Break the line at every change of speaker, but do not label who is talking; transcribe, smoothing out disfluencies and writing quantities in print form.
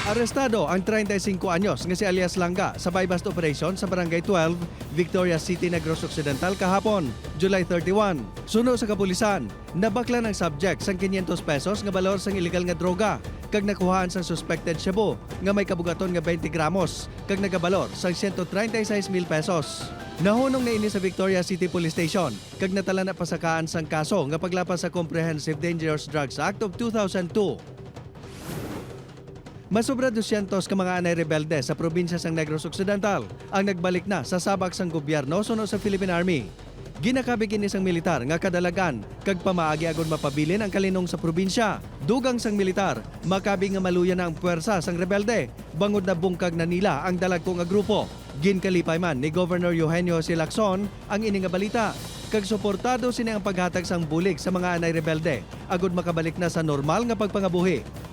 Arestado ang 35 anyos nga si alias Langga sa buy-bust operation sa Barangay 12, Victoria City, Negros Occidental kahapon, July 31. Suno sa kapulisan, nabakla ng subject sang 500 pesos nga balor sang illegal nga droga kag nakuhaan sang suspected shabu nga may kabugaton nga 20 gramos kag nagabalor sang 136,000 pesos. Nahunong na ini sa Victoria City Police Station kag natala na pasakaan sang kaso nga paglapas sa Comprehensive Dangerous Drugs Act of 2002. Masobra 200 ka mga anay rebelde sa probinsya sang Negros Occidental ang nagbalik na sa sabak sang gobyerno suno sa Philippine Army. Ginakabig kini sang militar nga kadalagan kag pamaagi agon mapabilin ang kalinong sa probinsya. Dugang sang militar, makabi nga maluyan na ang puwersa sang rebelde, bangod na bungkag na nila ang dalagko nga grupo. Ginkalipay man ni Governor Eugenio C. Lacson ang ini nga balita. Kag suportado sini ang paghatag sang bulig sa mga anay rebelde agod makabalik na sa normal nga pagpangabuhi.